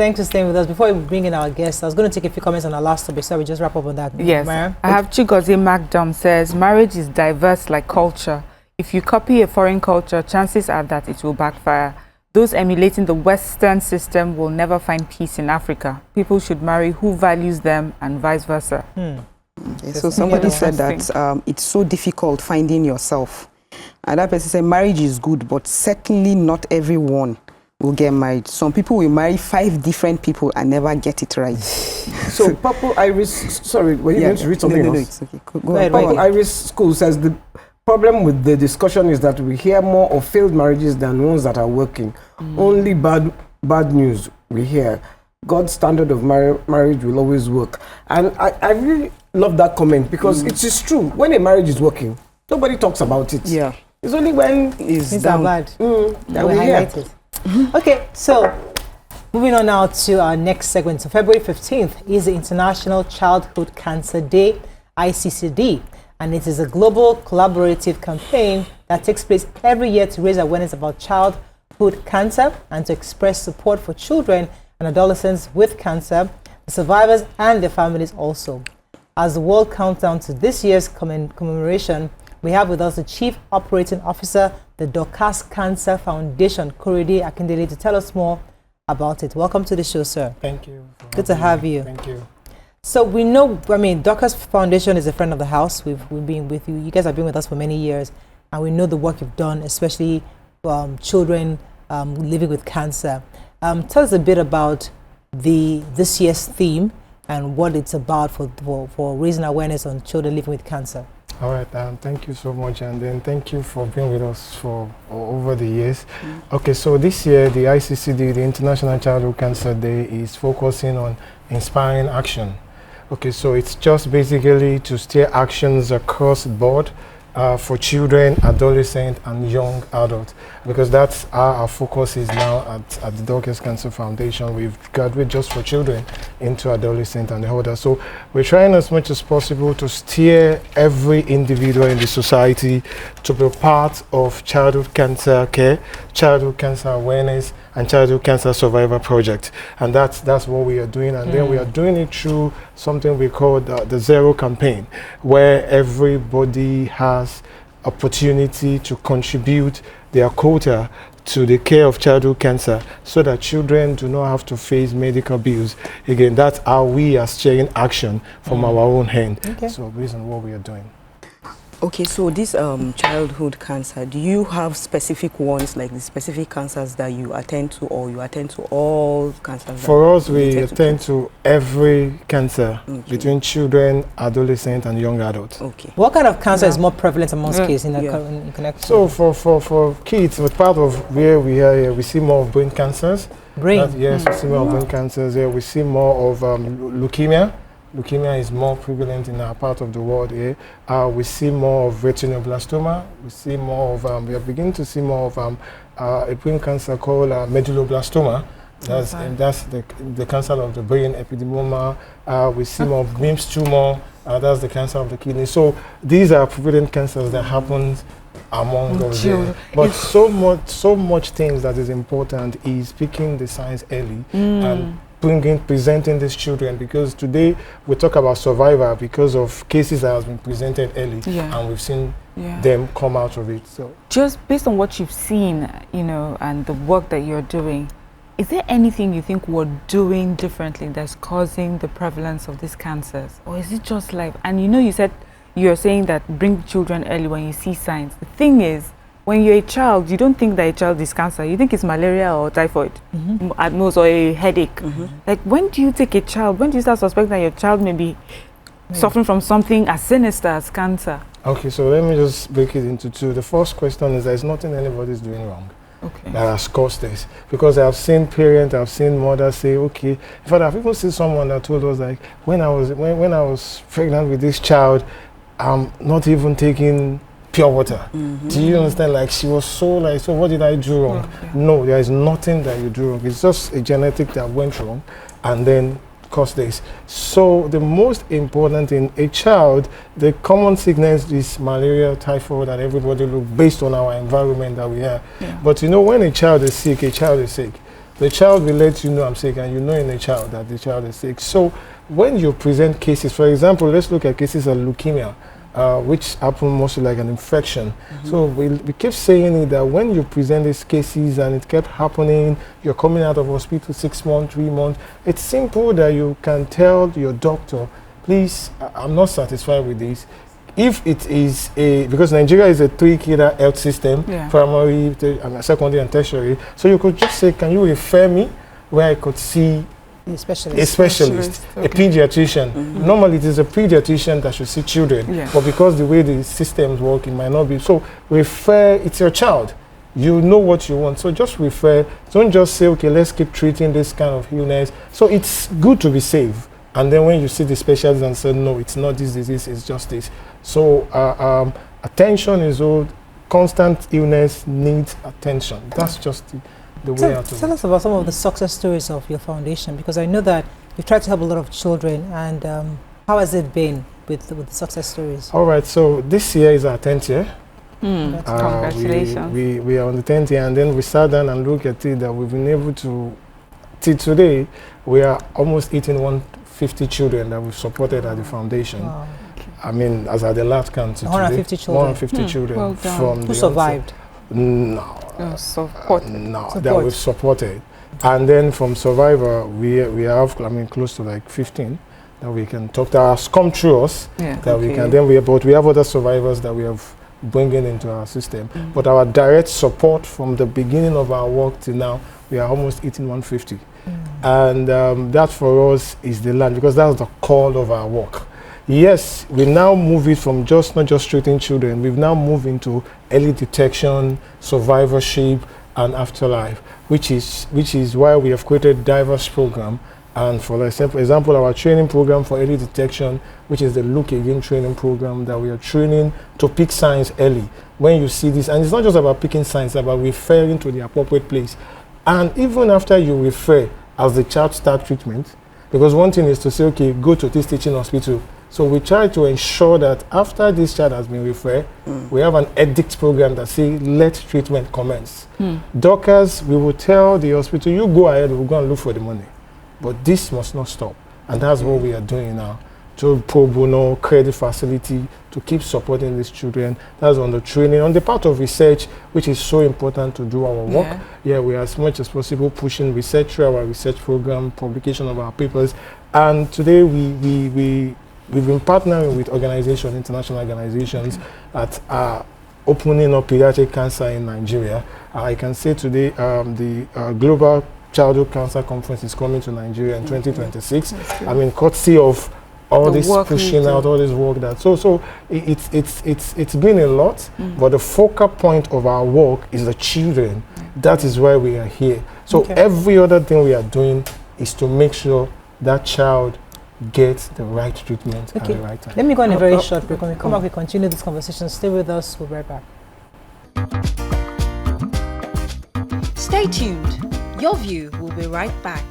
Thanks for staying with us. Before we bring in our guests, I was going to take a few comments on our last topic, so we just wrap up on that. Yes. Mara? I have Chigozie Magdam says, marriage is diverse like culture. If you copy a foreign culture, chances are that it will backfire. Those emulating the Western system will never find peace in Africa. People should marry who values them and vice versa. Okay, so somebody said that it's so difficult finding yourself. And that person said marriage is good, but certainly not everyone will get married. Some people will marry 5 different people and never get it right. So Purple Iris, sorry, were you going to read something else? No, it's okay. Go ahead. Purple Iris School says the problem with the discussion is that we hear more of failed marriages than ones that are working. Only bad news we hear. God's standard of marriage will always work. And I really love that comment because it is true. When a marriage is working, nobody talks about it. Yeah. It's only when it's down bad that we highlight it. Okay, so moving on now to our next segment. So February 15th is the International Childhood Cancer Day, ICCD, and it is a global collaborative campaign that takes place every year to raise awareness about childhood cancer and to express support for children and adolescents with cancer, the survivors and their families also. As the world counts down to this year's commemoration, we have with us the Chief Operating Officer, the Dorcas Cancer Foundation, Korede Akindele, to tell us more about it. Welcome to the show, sir. Thank you. Good to have you. Thank you. So we know, Dorcas Foundation is a friend of the house. We've been with you. You guys have been with us for many years, and we know the work you've done, especially children living with cancer. Tell us a bit about this year's theme and what it's about for raising awareness on children living with cancer. All right, thank you so much, and then thank you for being with us for over the years. Okay, so this year the ICCD, the International Childhood Cancer Day, is focusing on inspiring action. Okay, so it's just basically to steer actions across the board for children, adolescents, and young adults, because that's our focus is now at the Dorcas Cancer Foundation. We've graduated just for children into adolescents and the older. So we're trying as much as possible to steer every individual in the society to be part of childhood cancer care, childhood cancer awareness, and childhood cancer survivor project. And that's what we are doing. And then we are doing it through something we call the Zero campaign, where everybody has opportunity to contribute their quota to the care of childhood cancer so that children do not have to face medical bills. Again, that's how we are sharing action from our own hand. Okay. So based on what we are doing. Okay, so this childhood cancer, do you have specific ones, like the specific cancers that you attend to, or you attend to all cancers? For us, we attend to every cancer between children, adolescents, and young adults. Okay. What kind of cancer is more prevalent amongst kids in connection? So for kids, with part of where we are here, we see more of brain cancers. Yes, we see more of brain cancers here. We see more of leukemia. Leukemia is more prevalent in our part of the world here. We see more of retinoblastoma. We see more of, we are beginning to see more of a brain cancer called medulloblastoma. That's the cancer of the brain, epidemoma. We see more of Wilms tumor. That's the cancer of the kidney. So these are prevalent cancers that happen among us here. But so much things that is important is picking the signs early and presenting these children, because today we talk about survivor because of cases that has been presented early and we've seen them come out of it. So just based on what you've seen, and the work that you're doing, is there anything you think we're doing differently that's causing the prevalence of these cancers? Or is it just life? And you said you're saying that bring children early when you see signs. The thing is, when you're a child, you don't think that a child is cancer. You think it's malaria or typhoid at most, or a headache. Like, when do you take a child? When do you start suspecting that your child may be suffering from something as sinister as cancer? Okay, so let me just break it into two. The first question is there's nothing anybody's doing wrong that has caused this. Because I've seen parents, I've seen mothers say, okay, in fact, I've even seen someone that told us, like, when I was pregnant with this child, I'm not even taking pure water. Do you understand? Like, she was so what did I do wrong? No, there is nothing that you do wrong. It's just a genetic that went wrong and then caused this. So the most important in a child, the common sickness is malaria, typhoid, and everybody look based on our environment that we have. But when a child is sick, The child will let you know I'm sick, and you know in the child that the child is sick. So when you present cases, for example, let's look at cases of leukemia, which happen mostly like an infection. So we keep saying it that when you present these cases and it kept happening, you're coming out of hospital 6 months, 3 months, it's simple that you can tell your doctor, please, I'm not satisfied with this. If it is because Nigeria is a 3-cadre health system, primary, secondary and tertiary, so you could just say, can you refer me where I could see a specialist, a pediatrician. Normally it is a pediatrician that should see children, but because the way the systems work, it might not be. So refer, it's your child. You know what you want, so just refer. Don't just say, okay, let's keep treating this kind of illness. So it's good to be safe. And then when you see the specialist and say, no, it's not this disease, it's just this. So attention is all, constant illness needs attention. That's just the way out of it. Tell us about some of the success stories of your foundation, because I know that you've tried to help a lot of children, and how has it been with the success stories? All right, so this year is our 10th year. Congratulations. We are on the 10th year, and then we sat down and looked at it that we've been able to, till today, we are almost 150 children that we've supported at the foundation. Wow. I mean, as at the last count to 150 today, children. 150 children well from who survived? That we've supported. And then from survivor, we have, I mean, close to like 15 that we can talk, that has come through us, that we can, then we have other survivors that we have bringing into our system. But our direct support from the beginning of our work till now, we are almost 150. And that for us is the land, because that's the core of our work. Yes, we now move it from not just treating children, we've now moved into early detection, survivorship, and afterlife, which is why we have created diverse program. And for example, our training program for early detection, which is the Look Again training program, that we are training to pick signs early. When you see this, and it's not just about picking signs, it's about referring to the appropriate place. And even after you refer, as the child start treatment, because one thing is to say, okay, go to this teaching hospital. So we try to ensure that after this child has been referred, we have an edict program that says, let treatment commence. Dorcas, we will tell the hospital, you go ahead, we'll go and look for the money. But this must not stop. And that's what we are doing now. To pro bono, credit facility, to keep supporting these children. That's on the training. On the part of research, which is so important to do our work. We are as much as possible pushing research through our research program, publication of our papers. And today we've been partnering with organizations, international organizations that are opening up pediatric cancer in Nigeria. I can say today the Global Childhood Cancer Conference is coming to Nigeria in 2026. I mean, courtesy of all this pushing out, all this work that. So it's been a lot, but the focal point of our work is the children. That is why we are here. So every other thing we are doing is to make sure that child gets the right treatment at the right time. Let me go on a very short break. When we come back, we continue this conversation. Stay with us. We'll be right back. Stay tuned. Your View will be right back.